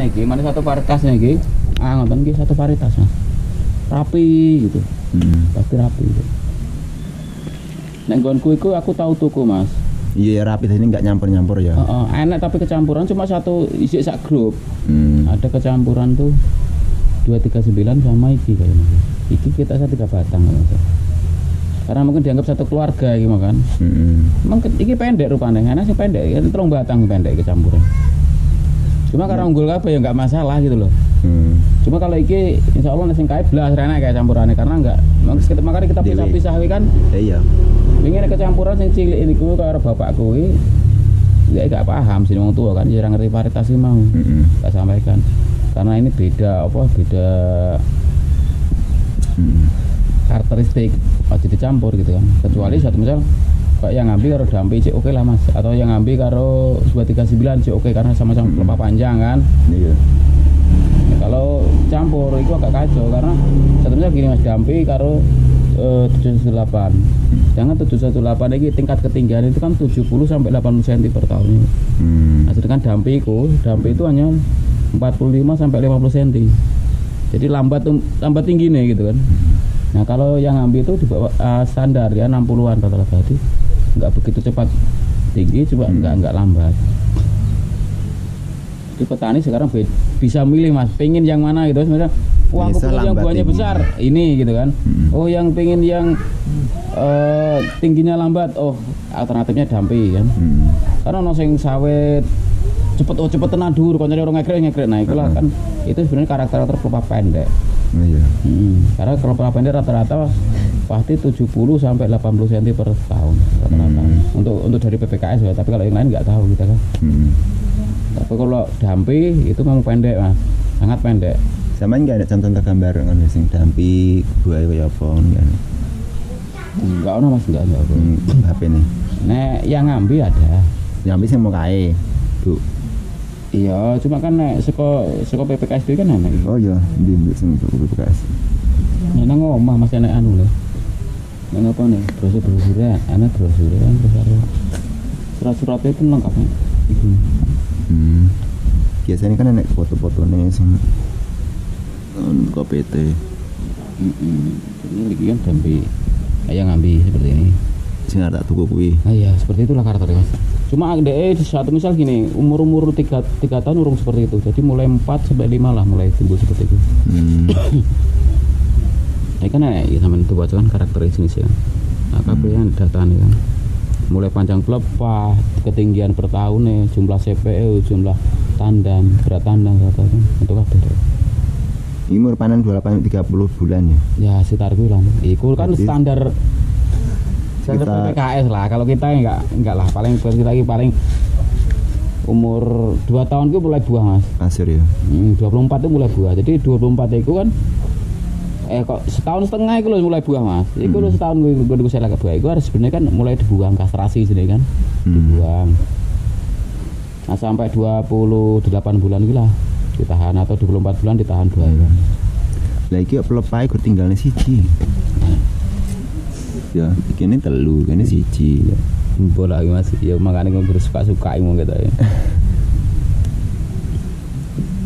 Iki mana satu varietasnya iki? Ah ngoten iki satu varietas Mas. Rapi gitu. Tapi rapi gitu. Nek nggonku iku aku tahu tuku Mas. Iya rapi ini nggak nyampur-nyampur ya. Enak tapi kecampuran cuma satu isi sak grup. Ada kecampuran tuh 239 sama iki kayaknya. Iki kita 3 batang Mas. Karena mungkin dianggap satu keluarga iki makan. Mungkin iki pendek rupanya, enak sih pendek, 3 batang pendek kecampuran. Cuma karena unggul kabeh ya nggak masalah gitu loh. Cuma kalau iki insya Allah nasi kae blas renek kayak campurannya karena enggak. Makanya kita pisah-pisah kan. Iya. Pengen kecampuran sing cilik ini ku karo bapakku iki ya gak paham sih wong tua kan jarang ngerti varietas iki mau. Tak sampaikan. Karena ini beda beda karakteristik aja dicampur gitu kan. Kecuali satu misal kayak yang ngambil karo dampi cek oke lah Mas, atau yang ngambil karo 239 cek oke karena sama-sama pelepah panjang kan. Iya. Nah, kalau campur itu agak kacau karena satunya gini Mas, dampi karo 718. Sedangkan 718 ini tingkat ketinggian itu kan 70 sampai 80 cm per tahunnya. Nah, sedangkan dampi itu hanya 45 sampai 50 cm. Jadi lambat tinggi nih gitu kan. Nah, kalau yang ngambil itu di bawah standar ya 60-an rata-rata. Jadi nggak begitu cepat tinggi, coba nggak lambat. Jadi petani sekarang bisa milih Mas, pengen yang mana gitu sebenarnya. Wah, aku pengen yang buahnya besar, ini gitu kan. Oh, yang pengen yang tingginya lambat, oh alternatifnya dampi kan. Karena ono sing sawit cepet tenan dhuwur koncone orang ngekrek. Nah, itulah kan itu sebenarnya karakter pelepah pendek. Iya. Karena kalau pelepah pendek rata-rata pasti 70 sampai 80 cm per tahun rata-rata. Untuk dari PPKS ya, tapi kalau yang lain nggak tahu kita kan. Tapi kalau dampi itu memang pendek Mas, sangat pendek. Sama nggak ada contoh gambar kan sing dampi buah kaya apa kan? Enggak ono Mas, enggak. HP nih. Nek yang ngambil ada. Yang ngambil sing mau kae, Bu. Iya, cuma kan nek saka PPKS itu kan enak. Oh iya, di sing PPKS. Nek nang omah Mas enek anu lho. Nek apa nih? Brosur-brosurnya, ana brosur kan terus karo surat-suratnya itu lengkap nih. Biasanya kan enek foto-fotonya sing PT. Ini lagi kan dampi kayak ngambil seperti ini. Sing tak tuku kuwi. Nah iya, seperti itulah karakternya Mas. Cuma satu misal gini, umur 3 tahun urung seperti itu. Jadi mulai 4 sampai 5 lah mulai tumbuh seperti itu. Ini kan ya sampean itu baca kan karakter jenisnya kan. Nah, kabeh data nih kan. Mulai panjang pelepah, ketinggian per tahunnya, jumlah CPU, jumlah tandan, berat tandan rata kan. Itu kabeh. Umur panen 28 30 bulan ya. Ya, sekitar itu lah. Iku kan standar PKS lah. Kalau kita enggak lah, paling kita lagi paling umur 2 tahun itu mulai buah Mas. Pasir ya. 24 itu mulai buah. Jadi 24 itu kan kok setahun setengah itu loh mulai buah Mas. Itu loh setahun gue saya lagi buah. Itu harus sebenarnya kan mulai dibuang kastrasi sini kan. Dibuang. Nah, sampai 28 bulan gitu lah ditahan atau 24 bulan ditahan buah kan. Lah iki pelepah iku tinggalne siji. Ya, ini telu, ini siji. Bola lagi Mas. Ya makanya gue suka-suka mau gitu ya.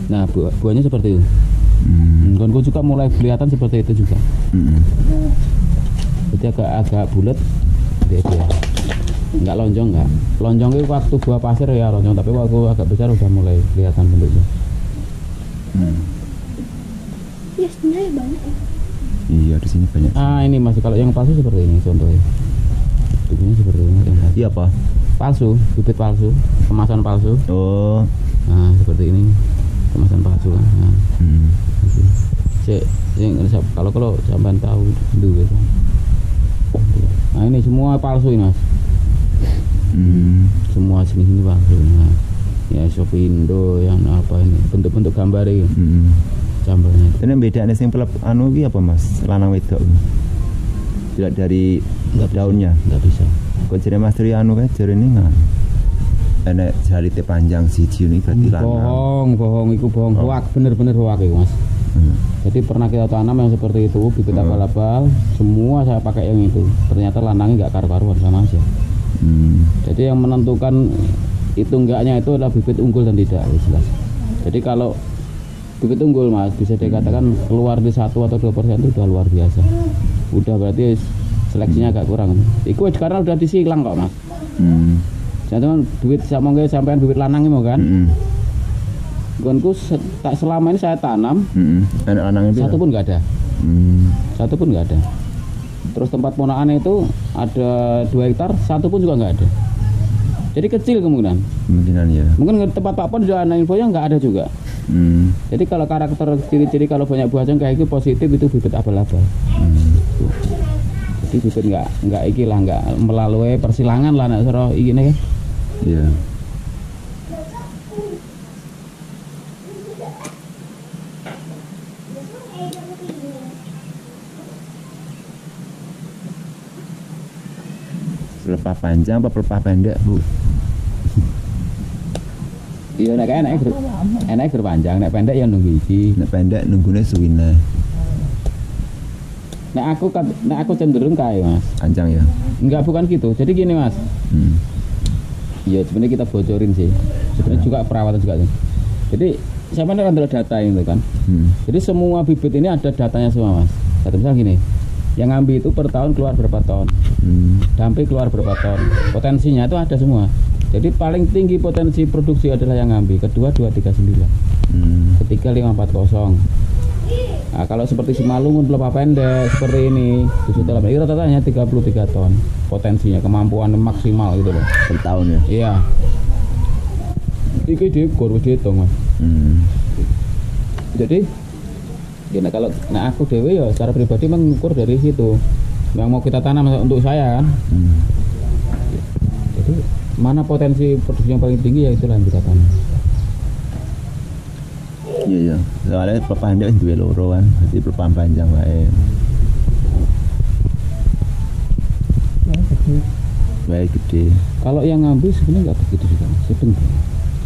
Nah, buahnya seperti itu. Gue juga mulai kelihatan seperti itu juga. Jadi agak bulat, dia. Enggak lonjong enggak. Lonjong itu waktu buah pasir ya lonjong, tapi waktu agak besar udah mulai kelihatan bentuknya. Ya sebenarnya banyak. Iya di sini banyak. Ini Mas, kalau yang palsu seperti ini contohnya. Bibitnya seperti ini. Iya apa? Palsu, bibit palsu, kemasan palsu. Oh. Nah seperti ini kemasan palsu kan. Nah. Kalau sampean tahu dulu gitu. Nah ini semua palsu ini Mas. Semua jenis ini palsu. Nah, ya Shopindo yang apa ini bentuk-bentuk gambar ini. Cambarnya. Ini bedanya sing pelep anu iki apa Mas? Lanang wedok. Tidak dari daunnya. Enggak bisa. Kok jare Mas Tri anu kae jare ini enggak. Enek jarite panjang siji ini berarti lanang. Bohong iku bohong. Hoak, bener-bener hoak iku Mas. Jadi pernah kita tanam yang seperti itu, bibit abal-abal, semua saya pakai yang itu. Ternyata lanangnya enggak karu-karuan sama aja. Jadi yang menentukan itu enggaknya itu adalah bibit unggul dan tidak, jelas. Jadi kalau bibit unggul mas bisa dikatakan keluar di 1 atau 2% itu udah luar biasa. Udah berarti seleksinya agak kurang. Iku karena udah disilang kok mas. Jadi duit sama nggak sampean bibit lanang mau kan? Gonku tak selama ini saya tanam. Anak lanangnya satu pun nggak ada. Satu pun nggak ada. Terus tempat ponakan itu ada 2 hektar, satu pun juga nggak ada. Jadi kecil kemungkinan ya. Mungkin tempat Pak Pon juga ada infonya nggak ada juga. Jadi kalau karakter ciri-ciri kalau banyak buah cengkeh itu positif itu bibit abal-abal. Jadi bibit nggak iki lah, nggak melalui persilangan lah nak sero iki nih. Iya. Pelepah panjang apa pelepah pendek bu? Iya nek enak panjang, nek pendek ya nunggu iki. Nek pendek nunggunya suwine. Nek aku cenderung kae mas. Panjang ya? Enggak, bukan gitu. Jadi gini mas. Iya sebenarnya kita bocorin sih. Sebenarnya juga perawatan juga sih. Jadi siapa nih ada data itu kan? Jadi semua bibit ini ada datanya semua mas. Satu misal gini. Yang ngambil itu per tahun keluar berapa ton, dampi keluar berapa ton, potensinya itu ada semua. Jadi paling tinggi potensi produksi adalah yang ngambil, kedua 239, ketiga 540. Nah, kalau seperti Simalungun pelepah pendek seperti ini, itu rata-rata hanya 33 ton potensinya, kemampuan maksimal gitu loh. Per tahun ya? Iya. Iki diukur dihitung mas. Jadi ya, kalau aku dewe ya secara pribadi mengukur dari situ yang mau kita tanam untuk saya kan. Jadi mana potensi produksi yang paling tinggi ya itulah yang kita tanam. Iya. Soalnya pelepah pendek duwe loro kan, jadi pelepah panjang wae. Baik gede. Kalau yang ngambil sebenarnya nggak begitu juga, sedang.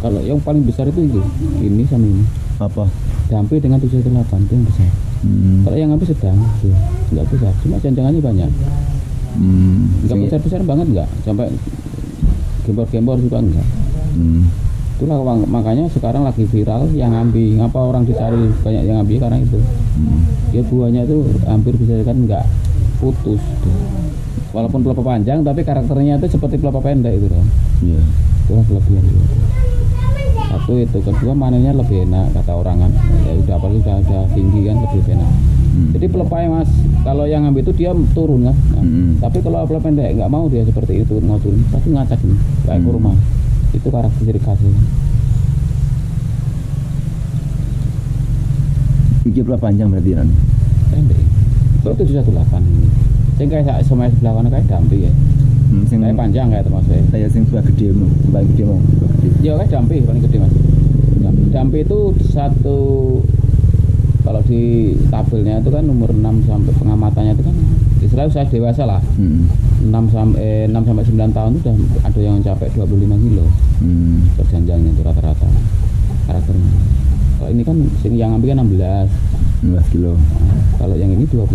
Kalau yang paling besar itu ini sama ini. Apa? Dampi dengan 78 itu yang besar. Kalau yang ngambil sedang, tuh, nggak besar, cuma janjangannya banyak. Nggak besar-besar banget nggak, sampai gembor-gembor juga enggak. Itulah makanya sekarang lagi viral yang ngambil. Ngapa orang dicari banyak yang ngambil karena itu. Ya buahnya itu hampir bisa kan nggak putus. Tuh. Walaupun pelepah panjang, tapi karakternya itu seperti pelepah pendek itu kan. Iya. Itulah kelebihan itu. Satu itu, kedua manennya lebih enak kata orang kan. Ya udah apalagi udah tinggi kan lebih enak. Jadi pelepah mas, kalau yang ngambil itu dia turun kan. Nah, tapi kalau pelepah pendek nggak mau dia seperti itu mau turun, pasti ngacak nih kayak kurma. Itu karakter ciri khasnya. Iki pelepah panjang berarti kan? Pendek. Itu 78. Sing kayak sama sebelah kanan kayak dampi ya. Kayak panjang kayak termasuk. Kayak sing sebelah gede mau, paling gede mau. Ya kayak dampi paling gede mas. Dampi itu satu, kalau di tabelnya itu kan umur 6 sampai pengamatannya itu kan istilahnya usia dewasa lah. 6 sampai 9 tahun itu udah ada yang mencapai 25 kilo. Perjanjiannya itu rata-rata karakternya. Kalau ini kan yang ambil kan 16 kilo. Nah, kalau yang ini 22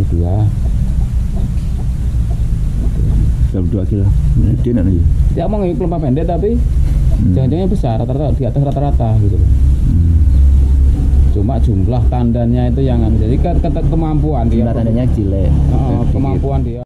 kilo. Dia nak lagi. Dia mau ngambil pelepah pendek tapi jangan-jangan besar, rata-rata di atas rata-rata gitu loh. Cuma jumlah tandanya itu yang jadi kemampuan dia. Jumlah tandanya jelek. Kemampuan dia.